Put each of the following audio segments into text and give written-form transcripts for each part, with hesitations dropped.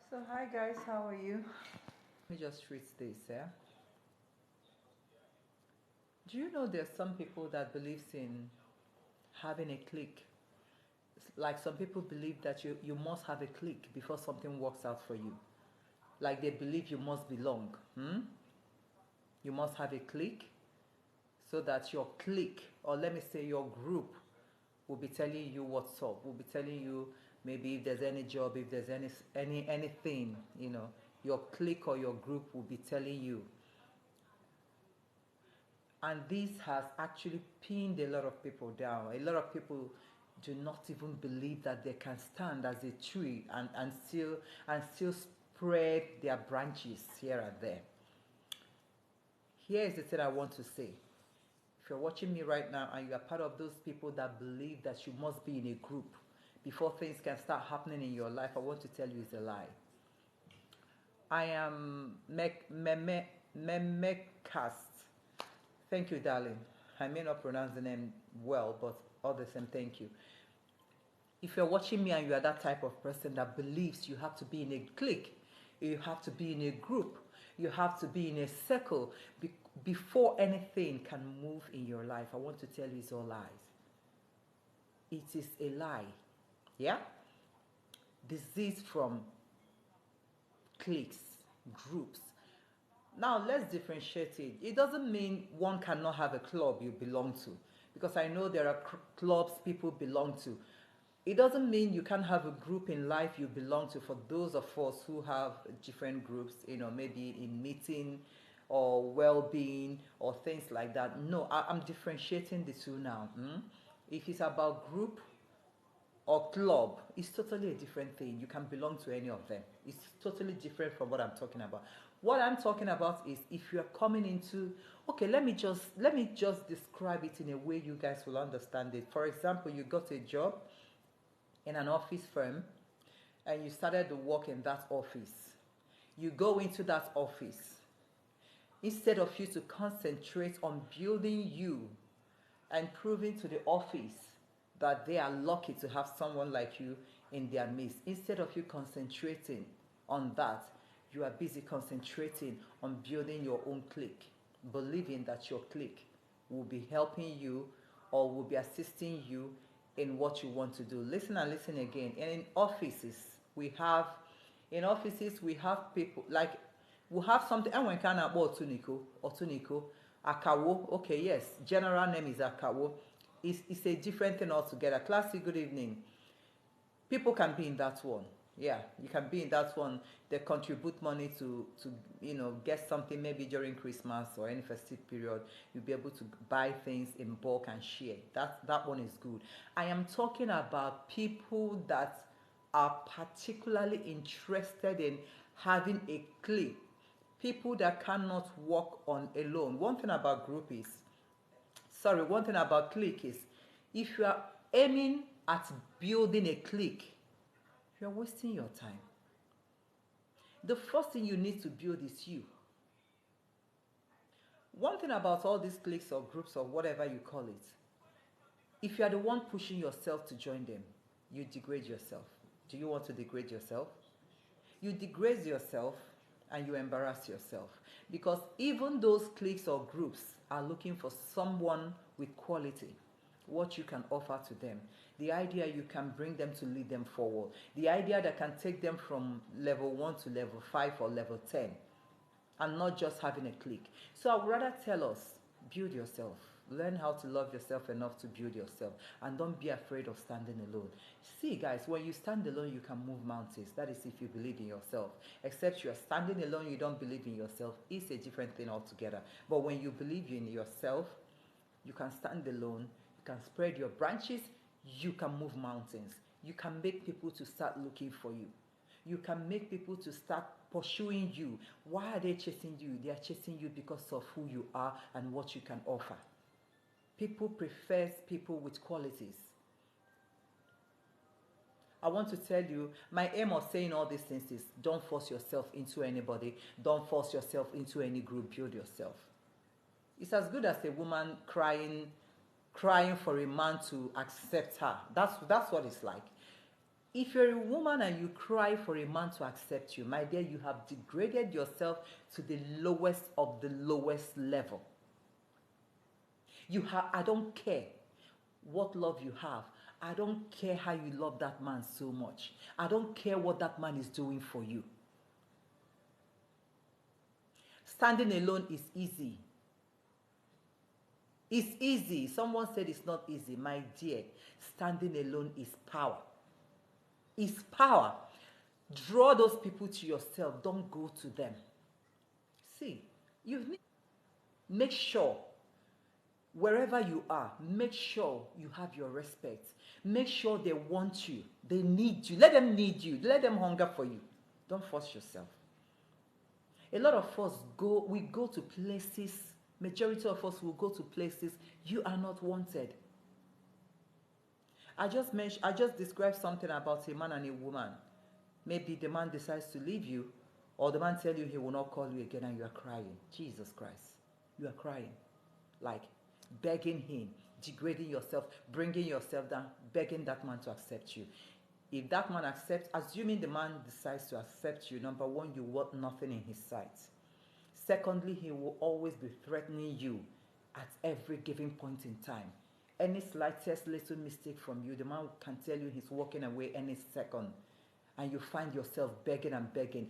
So hi guys, how are you? Let me just read this, yeah. Do you know there's some people that believes in having a clique? Like some people believe that you must have a clique before something works out for you. Like they believe you must belong. You must have a clique so that your clique, or let me say your group, will be telling you what's up. Will be telling you maybe if there's any job, if there's anything, your clique or your group will be telling you. And this has actually pinned a lot of people down. A lot of people do not even believe that they can stand as a tree and still spread their branches here and there. Here is the thing I want to say. If you're watching me right now and you are part of those people that believe that you must be in a group before things can start happening in your life, I want to tell you it's a lie. I am Memecast. Thank you, darling. I may not pronounce the name well, but all the same, thank you. If you're watching me and you are that type of person that believes you have to be in a clique, you have to be in a group, you have to be in a circle before anything can move in your life, I want to tell you it's all lies. It is a lie. Yeah? Disease from cliques, groups. Now let's differentiate it. It doesn't mean one cannot have a club you belong to, because I know there are clubs people belong to. It doesn't mean you can't have a group in life you belong to. For those of us who have different groups, maybe in meeting or well-being or things like that. No, I'm differentiating the two now. If it's about group or club, it's totally a different thing. You can belong to any of them. It's totally different from what I'm talking about. What I'm talking about is if you're coming into, okay, let me just describe it in a way you guys will understand it. For example, you got a job in an office firm and you started to work in that office. You go into that office. Instead of you to concentrate on building you and proving to the office that they are lucky to have someone like you in their midst, instead of you concentrating on that, you are busy concentrating on building your own clique, believing that your clique will be helping you or will be assisting you in what you want to do. Listen and listen again. And in offices we have people like we have something and when can about otuniko akawo. Okay, yes, general name is akawo. It's a different thing altogether. Classic good evening. People can be in that one. Yeah, you can be in that one. They contribute money to get something maybe during Christmas or any festive period. You'll be able to buy things in bulk and share. That one is good. I am talking about people that are particularly interested in having a clique. People that cannot work on alone. One thing about clique is if you are aiming at building a clique, you're wasting your time. The first thing you need to build is you. One thing about all these cliques or groups or whatever you call it, if you are the one pushing yourself to join them, you degrade yourself. Do you want to degrade yourself? You degrade yourself and you embarrass yourself, because even those cliques or groups are looking for someone with quality, what you can offer to them, the idea you can bring them to lead them forward, the idea that can take them from level 1 to level 5 or level 10, and not just having a clique. So I would rather tell us, build yourself. Learn how to love yourself enough to build yourself, and don't be afraid of standing alone. See, guys, when you stand alone, you can move mountains. That is if you believe in yourself. Except you are standing alone, you don't believe in yourself. It's a different thing altogether. But when you believe in yourself, you can stand alone, you can spread your branches, you can move mountains. You can make people to start looking for you. You can make people to start pursuing you. Why are they chasing you? They are chasing you because of who you are and what you can offer. People prefer people with qualities. I want to tell you, my aim of saying all these things is don't force yourself into anybody. Don't force yourself into any group. Build yourself. It's as good as a woman crying for a man to accept her. That's what it's like. If you're a woman and you cry for a man to accept you, my dear, you have degraded yourself to the lowest of the lowest level. I don't care what love you have. I don't care how you love that man so much. I don't care what that man is doing for you. Standing alone is easy. It's easy. Someone said it's not easy. My dear, standing alone is power. It's power. Draw those people to yourself. Don't go to them. See, you need make sure wherever you are, make sure you have your respect. Make sure they want you. They need you. Let them need you. Let them hunger for you. Don't force yourself. A lot of us we go to places, majority of us will go to places you are not wanted. I just described something about a man and a woman. Maybe the man decides to leave you, or the man tells you he will not call you again and you are crying. Jesus Christ. You are crying. Like begging him, degrading yourself, bringing yourself down, begging that man to accept you. If that man accepts, assuming the man decides to accept you, number one, you want nothing in his sight. Secondly, he will always be threatening you at every given point in time. Any slightest little mistake from you, the man can tell you he's walking away any second, and you find yourself begging and begging.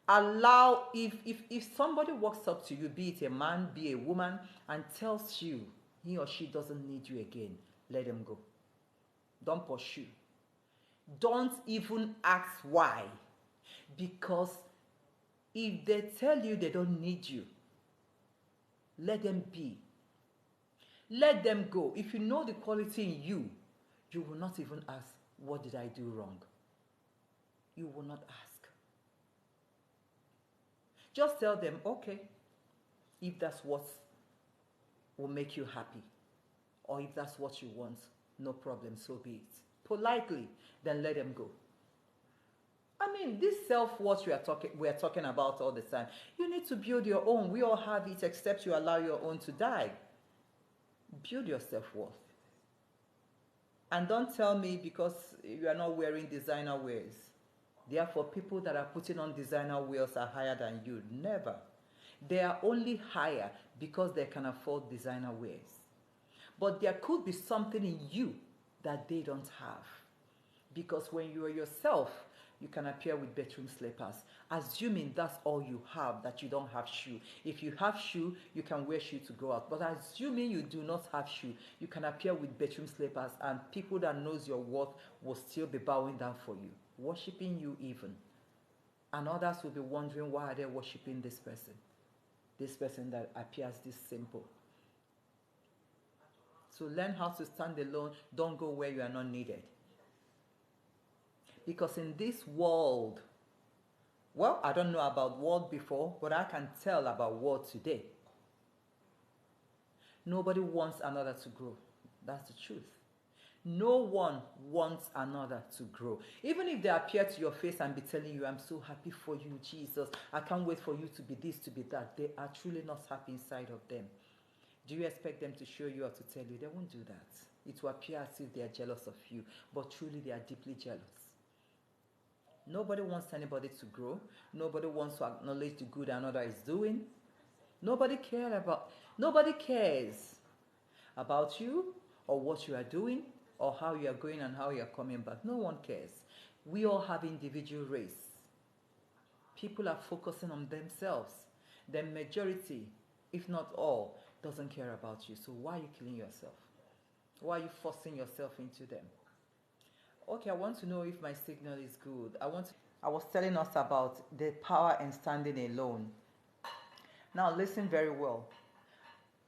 Allow, if somebody walks up to you, be it a man, be a woman, and tells you he or she doesn't need you again, let them go. Don't pursue. Don't even ask why. Because if they tell you they don't need you, let them be. Let them go. If you know the quality in you, you will not even ask, what did I do wrong? You will not ask. Just tell them, okay, if that's what will make you happy, or if that's what you want, no problem, so be it. Politely, then let them go. I mean, this self-worth we are talking about all the time. You need to build your own. We all have it, except you allow your own to die. Build your self-worth. And don't tell me because you are not wearing designer wears, therefore people that are putting on designer wears are higher than you. Never. They are only higher because they can afford designer wears. But there could be something in you that they don't have. Because when you are yourself, you can appear with bedroom slippers, assuming that's all you have, that you don't have shoe. If you have shoe, you can wear shoe to go out. But assuming you do not have shoe, you can appear with bedroom slippers, and people that knows your worth will still be bowing down for you, worshiping you even. And others will be wondering, why are they worshiping this person that appears this simple. So learn how to stand alone. Don't go where you are not needed. Because in this world, well, I don't know about world before, but I can tell about world today. Nobody wants another to grow. That's the truth. No one wants another to grow. Even if they appear to your face and be telling you, I'm so happy for you, Jesus. I can't wait for you to be this, to be that. They are truly not happy inside of them. Do you expect them to show you or to tell you? They won't do that. It will appear as if they are jealous of you, but truly they are deeply jealous. Nobody wants anybody to grow. Nobody wants to acknowledge the good another is doing. Nobody cares about you or what you are doing or how you are going and how you are coming back. No one cares. We all have individual race. People are focusing on themselves. The majority, if not all, doesn't care about you. So why are you killing yourself? Why are you forcing yourself into them? Okay, I want to know if my signal is good. I was telling us about the power in standing alone. Now listen very well.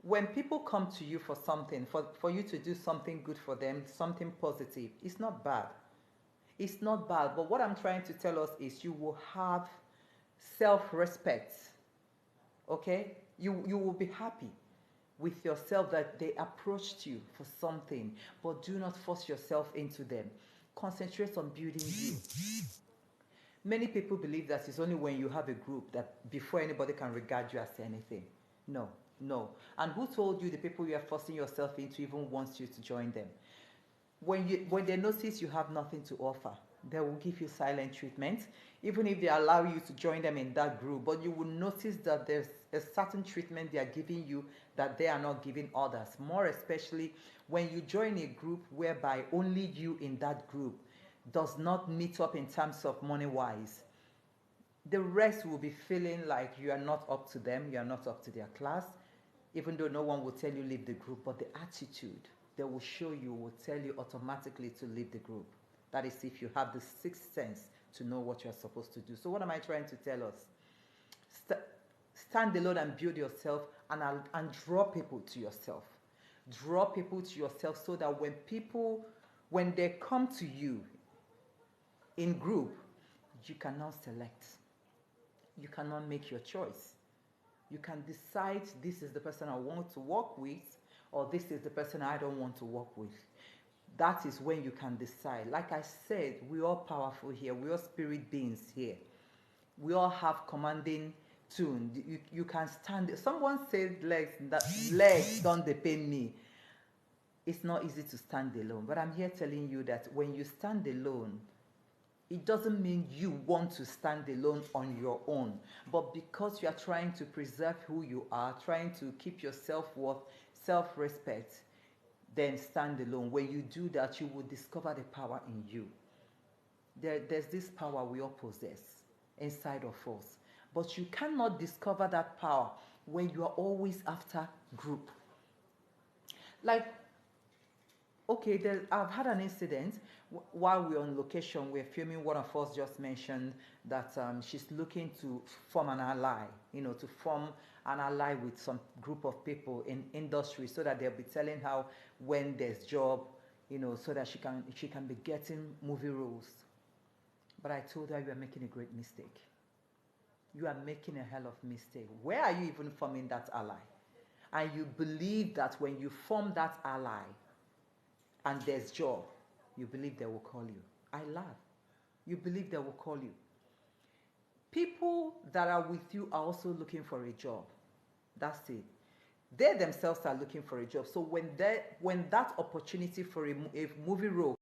When people come to you for something, for you to do something good for them, something positive, it's not bad. It's not bad. But what I'm trying to tell us is you will have self-respect. Okay? You will be happy with yourself that they approached you for something, but do not force yourself into them. Concentrate on building you. Many people believe that it's only when you have a group that before anybody can regard you as anything. No. And who told you the people you are forcing yourself into even wants you to join them? when they notice you have nothing to offer, they will give you silent treatment, even if they allow you to join them in that group. But you will notice that there's a certain treatment they are giving you that they are not giving others. More especially when you join a group whereby only you in that group does not meet up in terms of money wise. The rest will be feeling like you are not up to them, you are not up to their class, even though no one will tell you leave the group, but the attitude they will show you will tell you automatically to leave the group. That is if you have the sixth sense to know what you are supposed to do. So what am I trying to tell us? Stand alone and build yourself, and draw people to yourself. Draw people to yourself so that when they come to you in group, you cannot select. You cannot make your choice. You can decide this is the person I want to work with, or this is the person I don't want to work with. That is when you can decide. Like I said, we're all powerful here. We're all spirit beings here. We all have commanding tune. You can stand. Someone said legs don't depend me. It's not easy to stand alone. But I'm here telling you that when you stand alone, it doesn't mean you want to stand alone on your own, but because you are trying to preserve who you are, trying to keep your self-worth, self-respect, then stand alone. When you do that, you will discover the power in you. There's this power we all possess inside of us, but you cannot discover that power when you are always after group. Like, okay, I've had an incident while we're on location. We're filming. One of us just mentioned that she's looking to form an ally, to form an ally with some group of people in industry, so that they'll be telling her when there's job, so that she can be getting movie roles. But I told her, you are making a great mistake. You are making a hell of a mistake. Where are you even forming that ally? And you believe that when you form that ally and there's job, you believe they will call you. I laugh. You believe they will call you. People that are with you are also looking for a job. That's it. They themselves are looking for a job. So when that opportunity for a movie role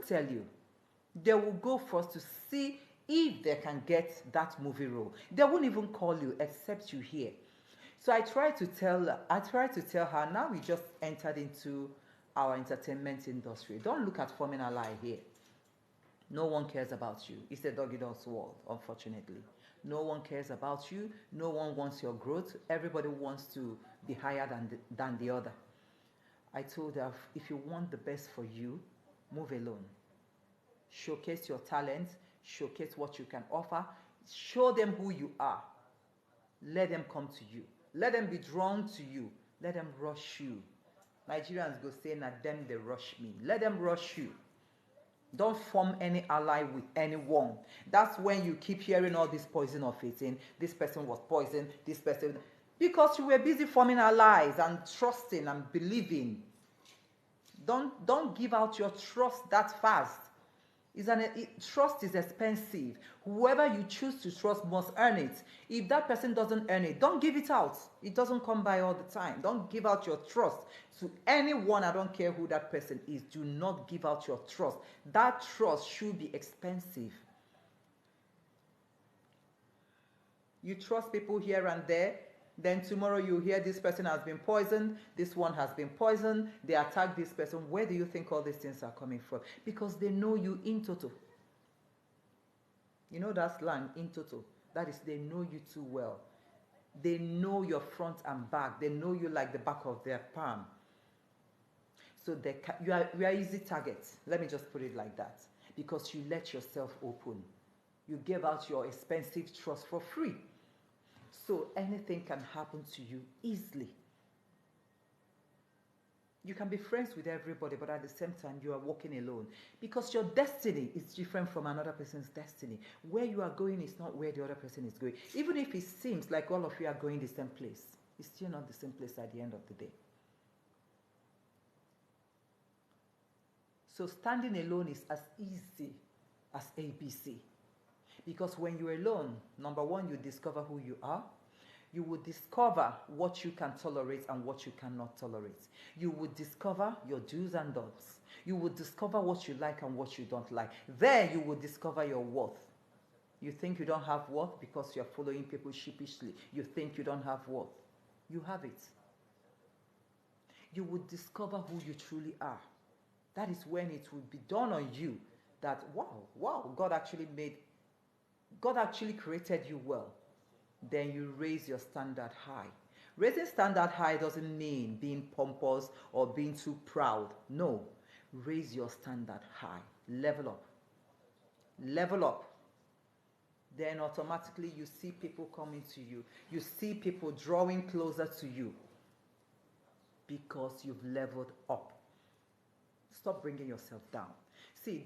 tell you, they will go first to see if they can get that movie role. They won't even call you except you hear. So I try to tell her, now we just entered into our entertainment industry. Don't look at forming a lie here. No one cares about you. It's a dog-eat-dog world, unfortunately. No one cares about you. No one wants your growth. Everybody wants to be higher than the other. I told her, if you want the best for you, move alone. Showcase your talent. Showcase what you can offer. Show them who you are. Let them come to you. Let them be drawn to you. Let them rush you. Nigerians go say, na them they rush me. Let them rush you. Don't form any ally with anyone. That's when you keep hearing all this poison of eating. This person was poisoned. This person, because you were busy forming allies and trusting and believing. Don't give out your trust that fast. Trust is expensive. Whoever you choose to trust must earn it. If that person doesn't earn it, don't give it out. It doesn't come by all the time. Don't give out your trust to anyone. I don't care who that person is. Do not give out your trust. That trust should be expensive. You trust people here and there. Then tomorrow you hear this person has been poisoned, this one has been poisoned, they attack this person. Where do you think all these things are coming from? Because they know you in toto. You know that slang, in toto? That is, they know you too well. They know your front and back. They know you like the back of their palm. So you are easy targets. Let me just put it like that. Because you let yourself open. You gave out your expensive trust for free. So anything can happen to you easily. You can be friends with everybody, but at the same time, you are walking alone. Because your destiny is different from another person's destiny. Where you are going is not where the other person is going. Even if it seems like all of you are going the same place, it's still not the same place at the end of the day. So standing alone is as easy as ABC. Because when you're alone, number one, you discover who you are. You will discover what you can tolerate and what you cannot tolerate. You will discover your do's and don'ts. You will discover what you like and what you don't like. There you will discover your worth. You think you don't have worth because you're following people sheepishly. You think you don't have worth. You have it. You will discover who you truly are. That is when it will be done on you that, wow, God actually created you well. Then you raise your standard high. Raising standard high doesn't mean being pompous or being too proud. No. Raise your standard high. Level up. Level up. Then automatically you see people coming to you. You see people drawing closer to you because you've leveled up. Stop bringing yourself down. See,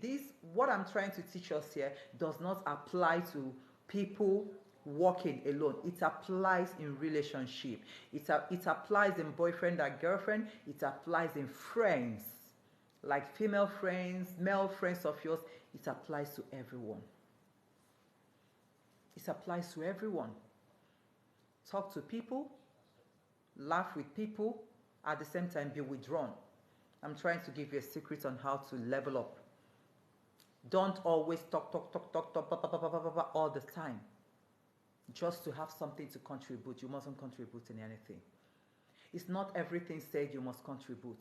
what I'm trying to teach us here does not apply to people working alone. It applies in relationship. It applies in boyfriend and girlfriend. It applies in friends, like female friends, male friends of yours. It applies to everyone. It applies to everyone. Talk to people, laugh with people, at the same time be withdrawn. I'm trying to give you a secret on how to level up. Don't always talk all the time. Just to have something to contribute. You mustn't contribute in anything. It's not everything said you must contribute.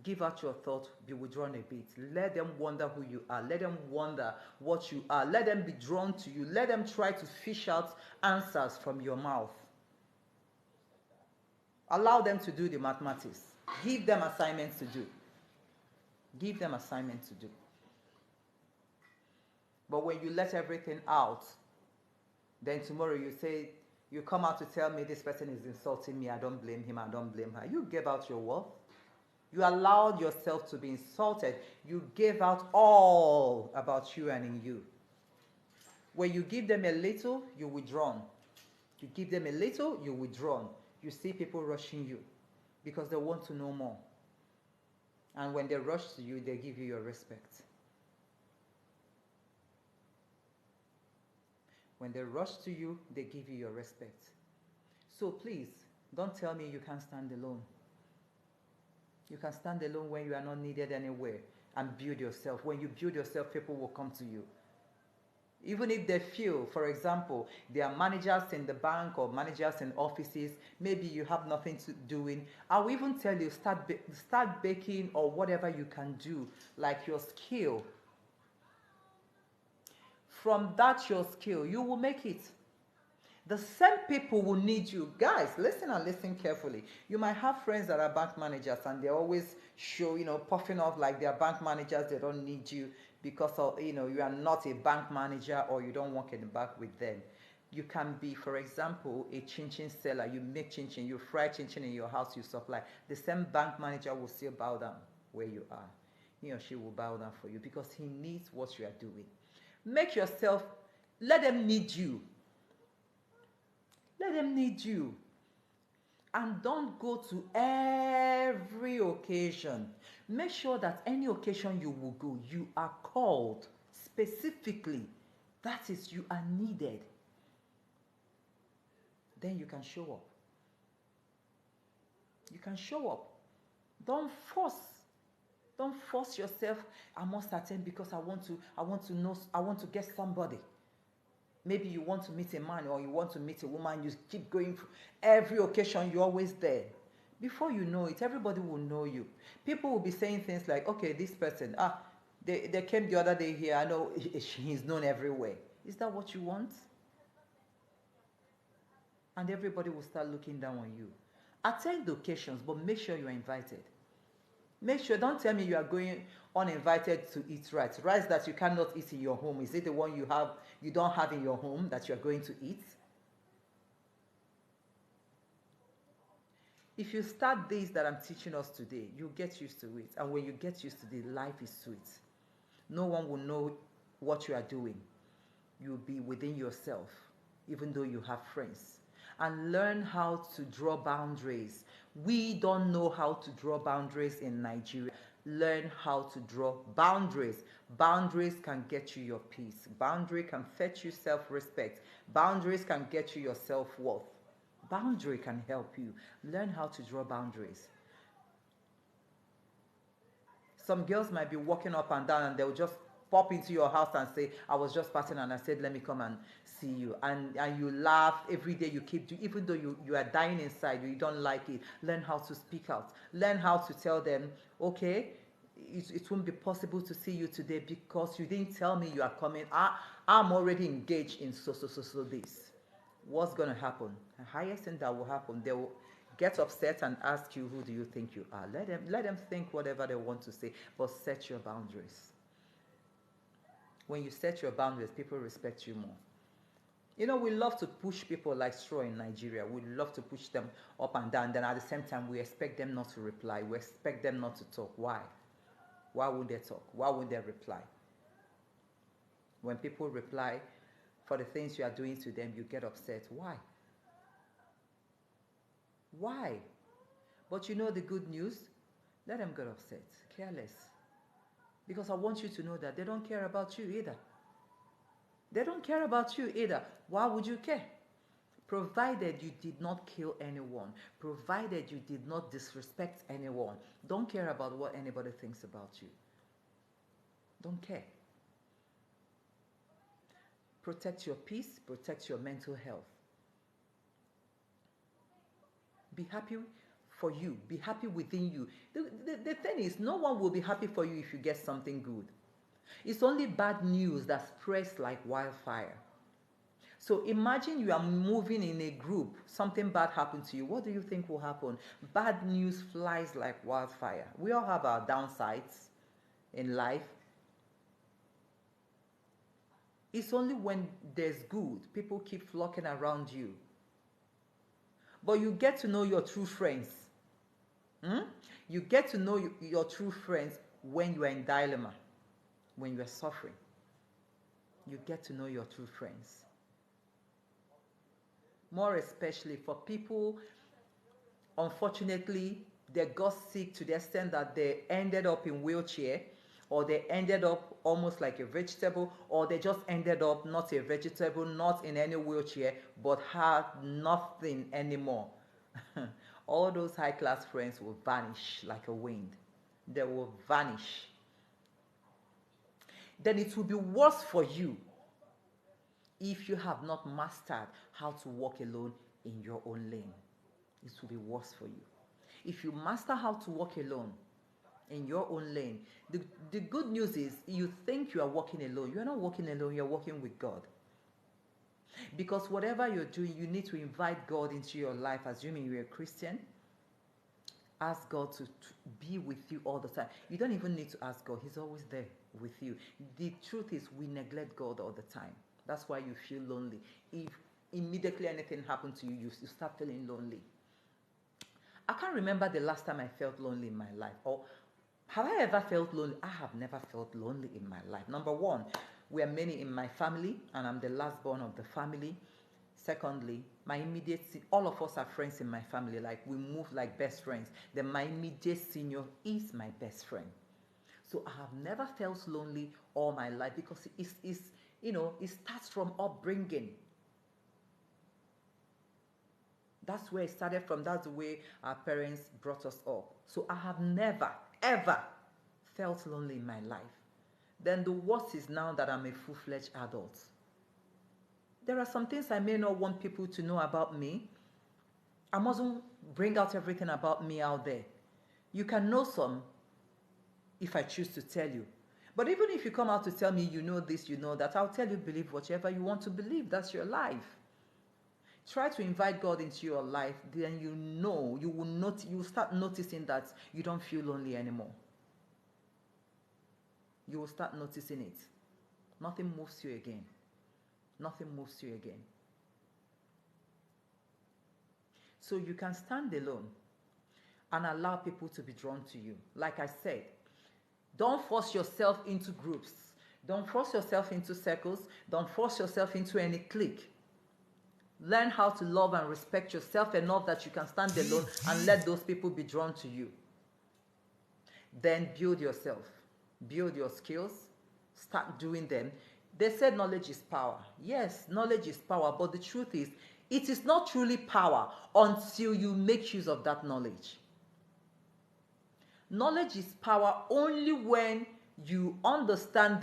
Give out your thought, be withdrawn a bit. Let them wonder who you are. Let them wonder what you are. Let them be drawn to you. Let them try to fish out answers from your mouth. Allow them to do the mathematics. Give them assignments to do. Give them assignments to do. But when you let everything out, then tomorrow you come out to tell me this person is insulting me, I don't blame him, I don't blame her. You gave out your worth. You allowed yourself to be insulted. You gave out all about you and in you. When you give them a little, you withdraw. You give them a little, you withdraw. You see people rushing you because they want to know more. And when they rush to you, they give you your respect. When they rush to you, they give you your respect. So please, don't tell me you can't stand alone. You can stand alone when you are not needed anywhere and build yourself. When you build yourself, people will come to you. Even if they feel, for example, they are managers in the bank or managers in offices, maybe you have nothing to doing. I will even tell you, start baking or whatever you can do, like your skill. From that your skill, you will make it. The same people will need you. Guys, listen and listen carefully. You might have friends that are bank managers and they always show, puffing off like they are bank managers. They don't need you because of, you are not a bank manager or you don't work in the bank with them. You can be, for example, a chin-chin seller. You make chin-chin, you fry chin-chin in your house, you supply. The same bank manager will still bow down where you are. He or she will bow down for you because he needs what you are doing. Make yourself, let them need you. Let them need you. And don't go to every occasion. Make sure that any occasion you will go, you are called specifically. That is, you are needed. Then you can show up. You can show up. Don't force yourself. I must attend because I want to get somebody. Maybe you want to meet a man or you want to meet a woman. You keep going. Every occasion, you're always there. Before you know it, everybody will know you. People will be saying things like, okay, this person, they came the other day here. I know he's known everywhere. Is that what you want? And everybody will start looking down on you. Attend the occasions, but make sure you're invited. Make sure, don't tell me you are going uninvited to eat rice. Rice that you cannot eat in your home. Is it the one you don't have in your home that you are going to eat? If you start this that I'm teaching us today, you get used to it. And when you get used to it, life is sweet. No one will know what you are doing. You'll be within yourself, even though you have friends. And learn how to draw boundaries. We don't know how to draw boundaries in Nigeria. Learn how to draw boundaries. Boundaries can get you your peace. Boundary can fetch you self-respect. Boundaries can get you your self-worth. Boundary can help you. Learn how to draw boundaries. Some girls might be walking up and down and they'll just pop into your house and say, I was just passing and I said, let me come and see you. And you laugh every day, you keep doing, even though you are dying inside, you don't like it. Learn how to speak out. Learn how to tell them, okay, it won't be possible to see you today because you didn't tell me you are coming. I'm already engaged in so this. What's going to happen? The highest thing that will happen, they will get upset and ask you, who do you think you are? Let them think whatever they want to say, but set your boundaries. When you set your boundaries, people respect you more. You know, we love to push people like straw in Nigeria. We love to push them up and down. Then at the same time, we expect them not to reply. We expect them not to talk. Why? Why won't they talk? Why won't they reply? When people reply for the things you are doing to them, you get upset. Why? Why? But you know the good news? Let them get upset. Careless. Because I want you to know that they don't care about you either. They don't care about you either. Why would you care? Provided you did not kill anyone, provided you did not disrespect anyone, don't care about what anybody thinks about you. Don't care. Protect your peace, protect your mental health. Be happy for you. Be happy within you. The thing is, no one will be happy for you if you get something good. It's only bad news that spreads like wildfire. So imagine you are moving in a group, something bad happened to you. What do you think will happen? Bad news flies like wildfire. We all have our downsides in life. It's only when there's good, people keep flocking around you. But you get to know your true friends. You get to know your true friends when you are in dilemma, when you are suffering. You get to know your true friends. More especially for people, unfortunately, they got sick to the extent that they ended up in wheelchair, or they ended up almost like a vegetable, or they just ended up not a vegetable, not in any wheelchair, but had nothing anymore. All those high-class friends will vanish like a wind. They will vanish. Then it will be worse for you if you have not mastered how to walk alone in your own lane. It will be worse for you. If you master how to walk alone in your own lane, the good news is you think you are walking alone. You are not walking alone, you are walking with God. Because whatever you're doing, you need to invite God into your life, assuming you're a Christian. Ask God to be with you all the time. You don't even need to ask God. He's always there with you. The truth is we neglect God all the time. That's why you feel lonely. If immediately anything happened to you, you start feeling lonely. I can't remember the last time I felt lonely in my life. Or have I ever felt lonely? I have never felt lonely in my life. Number one, we are many in my family, and I'm the last born of the family. Secondly, my immediate, all of us are friends in my family. Like, we move like best friends. Then my immediate senior is my best friend. So I have never felt lonely all my life, because it starts from upbringing. That's where it started from. That's the way our parents brought us up. So I have never, ever felt lonely in my life. Then the worst is now that I'm a full-fledged adult. There are some things I may not want people to know about me. I mustn't bring out everything about me out there. You can know some if I choose to tell you. But even if you come out to tell me you know this, you know that, I'll tell you, believe whatever you want to believe. That's your life. Try to invite God into your life, then you will start noticing that you don't feel lonely anymore. You will start noticing it. Nothing moves you again. Nothing moves you again. So you can stand alone and allow people to be drawn to you. Like I said, don't force yourself into groups. Don't force yourself into circles. Don't force yourself into any clique. Learn how to love and respect yourself enough that you can stand alone and let those people be drawn to you. Then build yourself, build your skills, start doing them. They said knowledge is power. Yes, knowledge is power, but the truth is, it is not truly power until you make use of that knowledge. Knowledge is power only when you understand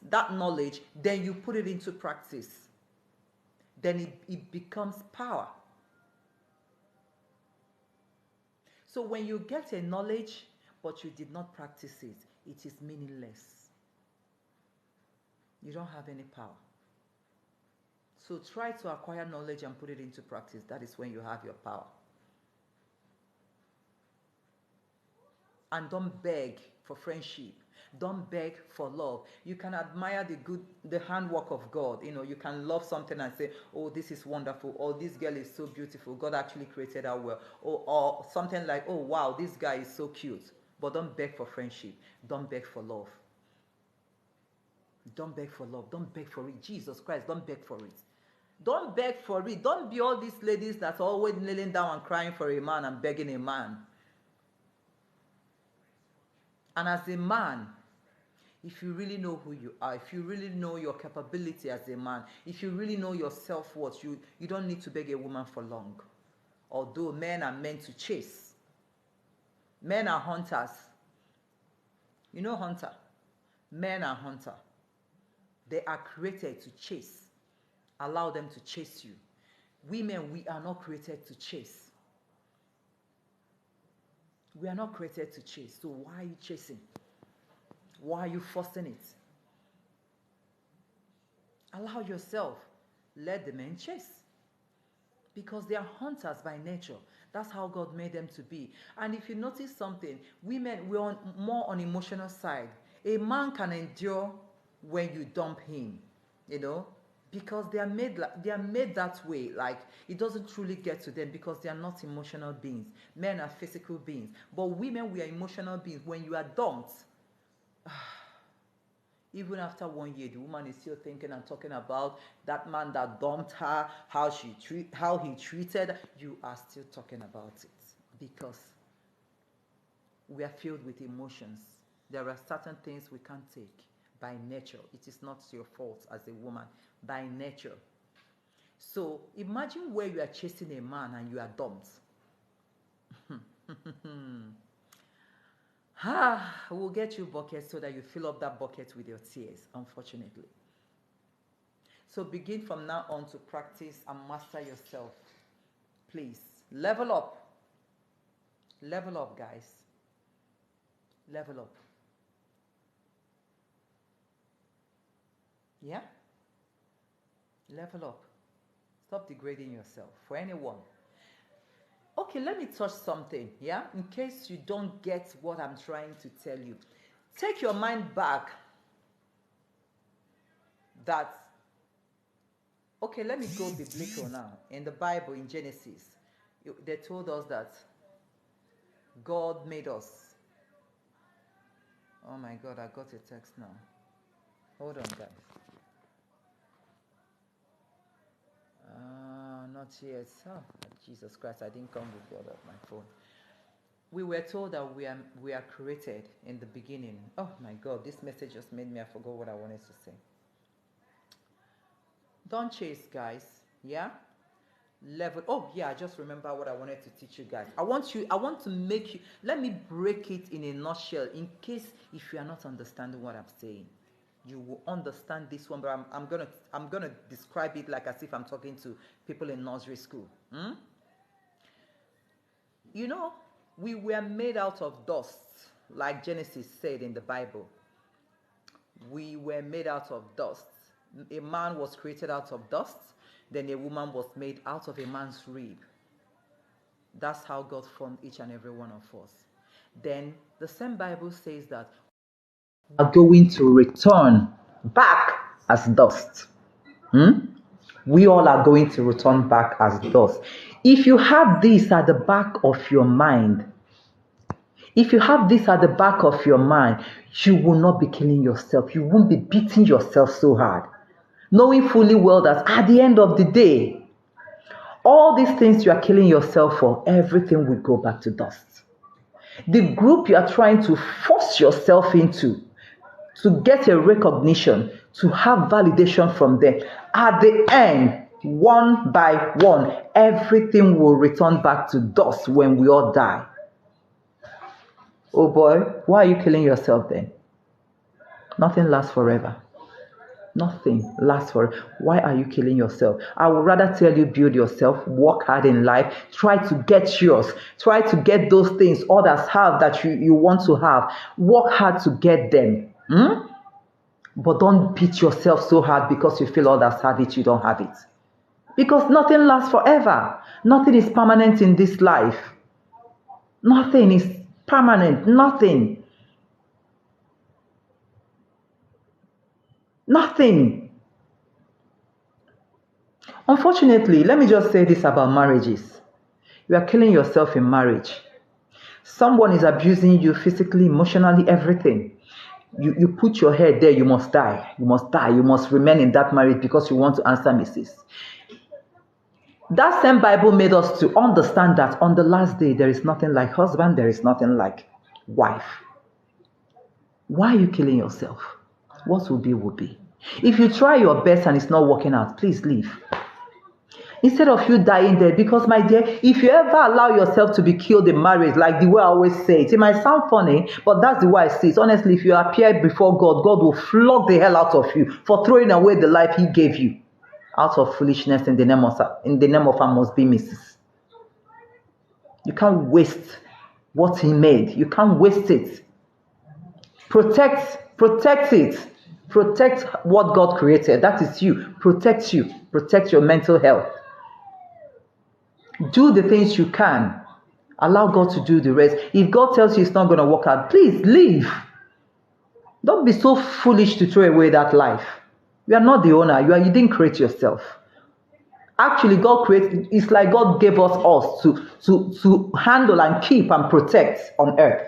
that knowledge, then you put it into practice. Then it becomes power. So when you get a knowledge, but you did not practice it, it is meaningless. You don't have any power. So try to acquire knowledge and put it into practice. That is when you have your power. And don't beg for friendship. Don't beg for love. You can admire the handwork of God. You can love something and say, oh, this is wonderful. Or this girl is so beautiful. God actually created her well. Or something like, oh, wow, this guy is so cute. But don't beg for friendship. Don't beg for love. Don't beg for love. Don't beg for it. Jesus Christ, don't beg for it. Don't beg for it. Don't be all these ladies that are always kneeling down and crying for a man and begging a man. And as a man, if you really know who you are, if you really know your capability as a man, if you really know your self-worth, you don't need to beg a woman for long. Although men are meant to chase. Men are hunters. You know hunter? Men are hunter. They are created to chase. Allow them to chase you. Women, we are not created to chase. We are not created to chase. So why are you chasing? Why are you forcing it? Allow yourself. Let the men chase. Because they are hunters by nature. That's how God made them to be. And if you notice something, women, we're more on emotional side. A man can endure when you dump him, because they are made that way. Like, it doesn't truly get to them because they are not emotional beings. Men are physical beings. But women, we are emotional beings. When you are dumped, even after 1 year, the woman is still thinking and talking about that man that dumped her, how he treated her. You are still talking about it because we are filled with emotions. There are certain things we can't take by nature. It is not your fault as a woman, by nature. So imagine where you are chasing a man and you are dumped. We'll get you buckets so that you fill up that bucket with your tears, unfortunately. So begin from now on to practice and master yourself. Please, level up. Level up, guys. Level up. Yeah? Level up. Stop degrading yourself for anyone. Okay, let me touch something, yeah? In case you don't get what I'm trying to tell you. Take your mind back that, okay, let me go biblical now. In the Bible, in Genesis, they told us that God made us. Oh my God, I got a text now. Hold on, guys. Not yet. Oh, Jesus Christ, I didn't come with God on my phone. We were told that we are created in the beginning. Oh my God, this message just made me, I forgot what I wanted to say. Don't chase, guys. Yeah? Level. Oh yeah, I just remember what I wanted to teach you guys. I want to make you, let me break it in a nutshell in case if you are not understanding what I'm saying. You will understand this one, but I'm gonna describe it like as if I'm talking to people in nursery school. We were made out of dust, like Genesis said in the Bible. We were made out of dust. A man was created out of dust, then a woman was made out of a man's rib. That's how God formed each and every one of us. Then the same Bible says that are going to return back as dust. We all are going to return back as dust. If you have this at the back of your mind, you will not be killing yourself. You won't be beating yourself so hard. Knowing fully well that at the end of the day, all these things you are killing yourself for, everything will go back to dust. The group you are trying to force yourself into, to get a recognition, to have validation from them, at the end, one by one, everything will return back to dust when we all die. Oh boy, why are you killing yourself then? Nothing lasts forever. Nothing lasts forever. Why are you killing yourself? I would rather tell you, build yourself, work hard in life, try to get yours, try to get those things others have that you want to have. Work hard to get them. But don't beat yourself so hard because you feel others have it, you don't have it. Because nothing lasts forever. Nothing is permanent in this life. Nothing is permanent. Nothing. Nothing. Unfortunately, let me just say this about marriages. You are killing yourself in marriage. Someone is abusing you physically, emotionally, everything. You put your head there, you must die. You must die. You must remain in that marriage because you want to answer Mrs. That same Bible made us to understand that on the last day, there is nothing like husband, there is nothing like wife. Why are you killing yourself? What will be, will be. If you try your best and it's not working out, please leave. Instead of you dying there, because my dear, if you ever allow yourself to be killed in marriage, like the way I always say it might sound funny, but that's the way I see it. Honestly, if you appear before God, God will flog the hell out of you for throwing away the life He gave you out of foolishness in the name of I must be Mrs. You can't waste what He made. You can't waste it. Protect it. Protect what God created. That is you. Protect you. Protect your mental health. Do the things you can. Allow God to do the rest. If God tells you it's not going to work out, please leave. Don't be so foolish to throw away that life. You are not the owner. You didn't create yourself. Actually, God created. It's like God gave us to handle and keep and protect on earth.